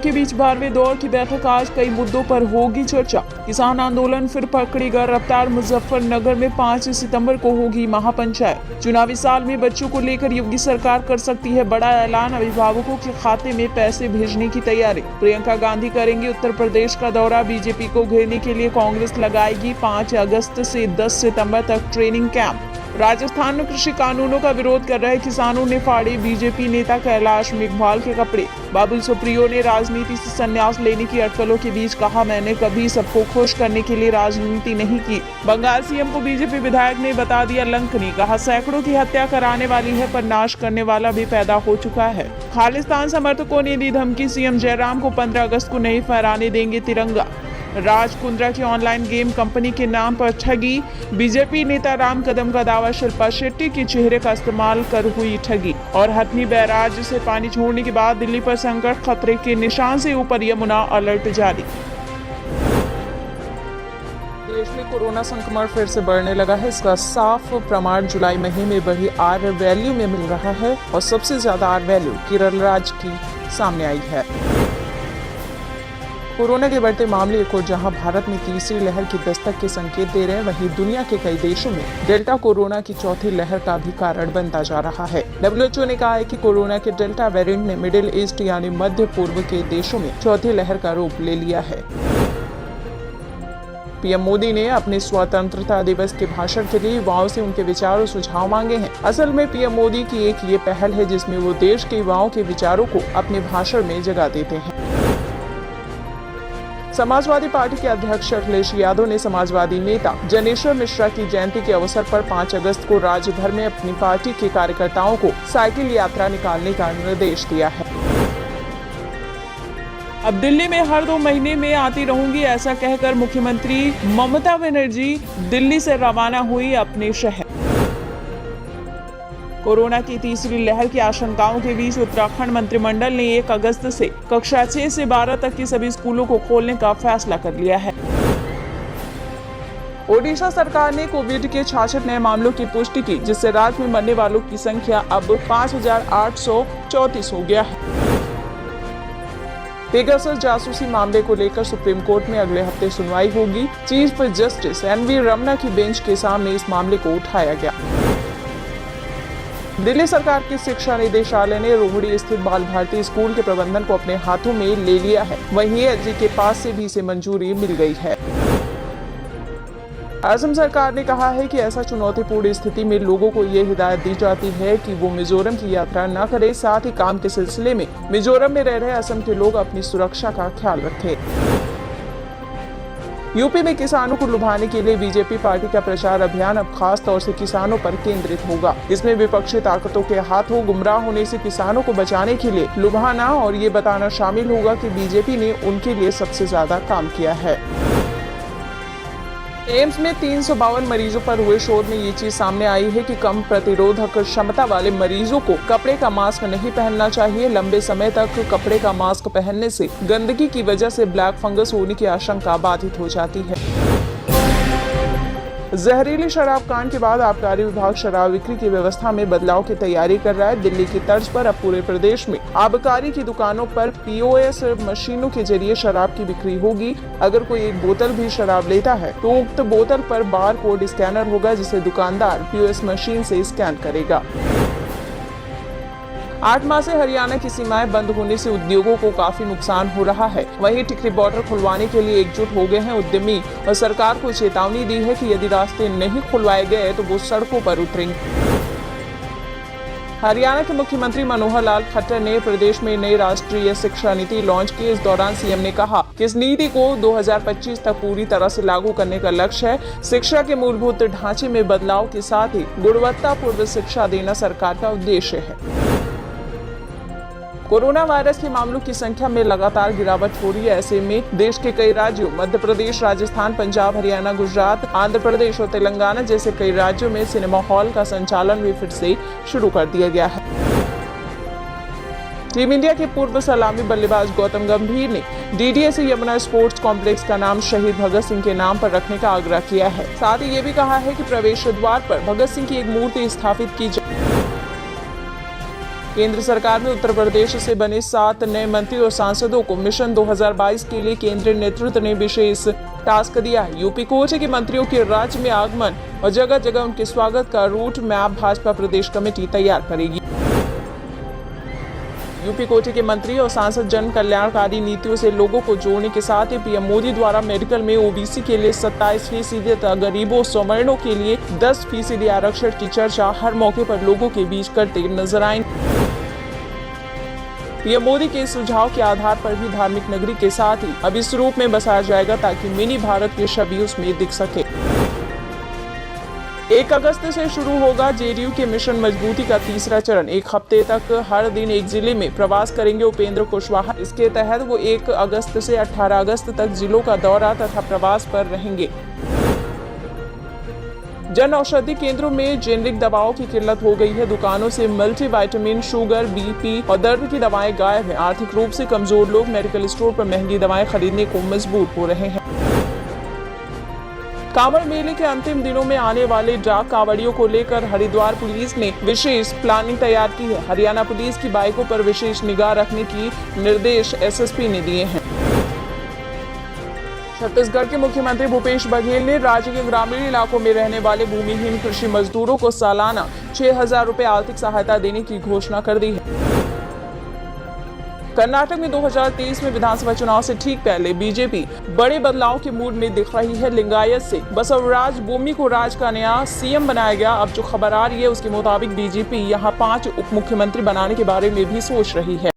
के बीच 12वें दौर की बैठक आज कई मुद्दों पर होगी चर्चा। किसान आंदोलन फिर पकड़ेगा रफ्तार। मुजफ्फरनगर में 5 सितंबर को होगी महापंचायत। चुनावी साल में बच्चों को लेकर योगी सरकार कर सकती है बड़ा ऐलान। अभिभावकों के खाते में पैसे भेजने की तैयारी। प्रियंका गांधी करेंगी उत्तर प्रदेश का दौरा। बीजेपी को घेरने के लिए कांग्रेस लगाएगी 5 अगस्त से 10 सितंबर तक ट्रेनिंग कैंप। राजस्थान में कृषि कानूनों का विरोध कर रहे किसानों ने फाड़े बीजेपी नेता कैलाश मेघवाल के कपड़े। बाबुल सुप्रियो ने राजनीति से संन्यास लेने की अटकलों के बीच कहा, मैंने कभी सबको खुश करने के लिए राजनीति नहीं की। बंगाल सीएम को बीजेपी विधायक ने बता दिया लंकनी। कहा, सैकड़ों की हत्या कराने वाली है पर नाश करने वाला भी पैदा हो चुका है। खालिस्तान समर्थकों ने दी धमकी, सीएम जयराम को 15 अगस्त को नहीं फहराने देंगे तिरंगा। राज कुंद्रा की ऑनलाइन गेम कंपनी के नाम पर ठगी। बीजेपी नेता राम कदम का दावा, शिल्पा शेट्टी के चेहरे का इस्तेमाल कर हुई ठगी। और हथनी बैराज से पानी छोड़ने के बाद दिल्ली पर संकट, खतरे के निशान से ऊपर यमुना, अलर्ट जारी। देश में कोरोना संक्रमण फिर से बढ़ने लगा है। इसका साफ प्रमाण जुलाई महीने में बढ़ी आर वैल्यू में मिल रहा है और सबसे ज्यादा आर वैल्यू केरल राज्य की सामने आई है। कोरोना के बढ़ते मामले एक और जहां भारत में तीसरी लहर की दस्तक के संकेत दे रहे हैं, वहीं दुनिया के कई देशों में डेल्टा कोरोना की चौथी लहर का भी कारण बनता जा रहा है। WHO ने कहा है कि कोरोना के डेल्टा वेरिएंट ने मिडिल ईस्ट यानी मध्य पूर्व के देशों में चौथी लहर का रूप ले लिया है। पीएम मोदी ने अपने स्वतंत्रता दिवस के भाषण के लिए युवाओं से उनके विचार और सुझाव मांगे हैं। असल में पीएम मोदी की एक ये पहल है जिसमें वो देश के युवाओं के विचारों को अपने भाषण में जगह देते हैं। समाजवादी पार्टी के अध्यक्ष अखिलेश यादव ने समाजवादी नेता जनेश्वर मिश्रा की जयंती के अवसर पर 5 अगस्त को राज्य भर में अपनी पार्टी के कार्यकर्ताओं को साइकिल यात्रा निकालने का निर्देश दिया है। अब दिल्ली में हर 2 महीने में आती रहूंगी, ऐसा कहकर मुख्यमंत्री ममता बनर्जी दिल्ली से रवाना हुई अपने शहर। कोरोना की तीसरी लहर की आशंकाओं के बीच उत्तराखंड मंत्रिमंडल ने 1 अगस्त से कक्षा 6 से 12 तक के सभी स्कूलों को खोलने का फैसला कर लिया है। ओडिशा सरकार ने कोविड के 66 नए मामलों की पुष्टि की, जिससे राज्य में मरने वालों की संख्या अब 5,834 हो गया है। पेगासस जासूसी मामले को लेकर सुप्रीम कोर्ट में अगले हफ्ते सुनवाई होगी। चीफ जस्टिस NV रमना की बेंच के सामने इस मामले को उठाया गया। दिल्ली सरकार के शिक्षा निदेशालय ने रोहिणी स्थित बाल भारती स्कूल के प्रबंधन को अपने हाथों में ले लिया है। वहीं एलजी के पास से भी इसे मंजूरी मिल गई है। असम सरकार ने कहा है कि ऐसा चुनौतीपूर्ण स्थिति में लोगों को ये हिदायत दी जाती है कि वो मिजोरम की यात्रा न करें। साथ ही काम के सिलसिले में मिजोरम में रह रहे असम के लोग अपनी सुरक्षा का ख्याल रखें। यूपी में किसानों को लुभाने के लिए बीजेपी पार्टी का प्रचार अभियान अब खास तौर से किसानों पर केंद्रित होगा। इसमें विपक्षी ताकतों के हाथों गुमराह होने से किसानों को बचाने के लिए लुभाना और ये बताना शामिल होगा कि बीजेपी ने उनके लिए सबसे ज्यादा काम किया है। एम्स में 352 मरीजों पर हुए शोध में ये चीज सामने आई है कि कम प्रतिरोधक क्षमता वाले मरीजों को कपड़े का मास्क नहीं पहनना चाहिए। लंबे समय तक कपड़े का मास्क पहनने से गंदगी की वजह से ब्लैक फंगस होने की आशंका बाधित हो जाती है। जहरीली शराब कांड के बाद आबकारी विभाग शराब बिक्री की व्यवस्था में बदलाव की तैयारी कर रहा है। दिल्ली की तर्ज पर अब पूरे प्रदेश में आबकारी की दुकानों पर POS मशीनों के जरिए शराब की बिक्री होगी। अगर कोई एक बोतल भी शराब लेता है तो उक्त बोतल पर बार कोड स्कैनर होगा, जिसे दुकानदार POS मशीन से स्कैन करेगा। 8 माह से हरियाणा की सीमाएं बंद होने से उद्योगों को काफी नुकसान हो रहा है। वहीं टिकरी बॉर्डर खुलवाने के लिए एकजुट हो गए हैं उद्यमी और सरकार को चेतावनी दी है कि यदि रास्ते नहीं खुलवाए गए तो वो सड़कों पर उतरेंगे। हरियाणा के मुख्यमंत्री मनोहर लाल खट्टर ने प्रदेश में नई राष्ट्रीय शिक्षा नीति लॉन्च की। इस दौरान सीएम ने कहा कि इस नीति को 2025 तक पूरी तरह से लागू करने का लक्ष्य है। शिक्षा के मूलभूत ढांचे में बदलाव के साथ ही गुणवत्तापूर्ण शिक्षा देना सरकार का उद्देश्य है। कोरोना वायरस के मामलों की संख्या में लगातार गिरावट हो रही है। ऐसे में देश के कई राज्यों मध्य प्रदेश, राजस्थान, पंजाब, हरियाणा, गुजरात, आंध्र प्रदेश और तेलंगाना जैसे कई राज्यों में सिनेमा हॉल का संचालन भी फिर से शुरू कर दिया गया है। टीम इंडिया के पूर्व सलामी बल्लेबाज गौतम गंभीर ने DDA से यमुना स्पोर्ट्स कॉम्प्लेक्स का नाम शहीद भगत सिंह के नाम पर रखने का आग्रह किया है। साथ ही ये भी कहा है कि प्रवेश द्वार पर भगत सिंह की एक मूर्ति स्थापित की जाए। केंद्र सरकार में उत्तर प्रदेश से बने 7 नए मंत्री और सांसदों को मिशन 2022 के लिए केंद्रीय नेतृत्व ने विशेष टास्क दिया है। यूपी कोटे के मंत्रियों के राज्य में आगमन और जगह जगह उनके स्वागत का रूट मैप भाजपा प्रदेश कमेटी तैयार करेगी। यूपी कोटे के मंत्री और सांसद जन कल्याणकारी नीतियों से लोगों को जोड़ने के साथ ही पीएम मोदी द्वारा मेडिकल में ओबीसी के लिए 27% तथा गरीबों सवर्णों के लिए 10% आरक्षण की चर्चा हर मौके पर लोगों के बीच करते नजर आएंगे। पीएम मोदी के सुझाव के आधार पर भी धार्मिक नगरी के साथ ही अब इस रूप में बसाया जाएगा ताकि मिनी भारत की छवि उसमें दिख सके। 1 अगस्त से शुरू होगा जेडीयू के मिशन मजबूती का तीसरा चरण। 1 हफ्ते तक हर दिन एक जिले में प्रवास करेंगे उपेंद्र कुशवाहा। इसके तहत वो 1 अगस्त से 18 अगस्त तक जिलों का दौरा तथा प्रवास पर रहेंगे। जन औषधि केंद्रों में जेनरिक दवाओं की किल्लत हो गई है। दुकानों से मल्टीविटामिन, शुगर, बीपी और दर्द की दवाएं गायब हैं। आर्थिक रूप से कमजोर लोग मेडिकल स्टोर पर महंगी दवाएं खरीदने को मजबूर हो रहे हैं। कांवड़ मेले के अंतिम दिनों में आने वाले डाक कांवड़ियों को लेकर हरिद्वार पुलिस ने विशेष प्लानिंग तैयार की है। हरियाणा पुलिस की बाइकों पर विशेष निगाह रखने की निर्देश एसएसपी ने दिए हैं। छत्तीसगढ़ के मुख्यमंत्री भूपेश बघेल ने राज्य के ग्रामीण इलाकों में रहने वाले भूमिहीन कृषि मजदूरों को सालाना 6,000 रुपए आर्थिक सहायता देने की घोषणा कर दी है। कर्नाटक में 2023 में विधानसभा चुनाव से ठीक पहले बीजेपी बड़े बदलाव के मूड में दिख रही है। लिंगायत से बसवराज बोम्मी को राज्य का नया सीएम बनाया गया। अब जो खबर आ रही है उसके मुताबिक बीजेपी यहां 5 उप मुख्यमंत्री बनाने के बारे में भी सोच रही है।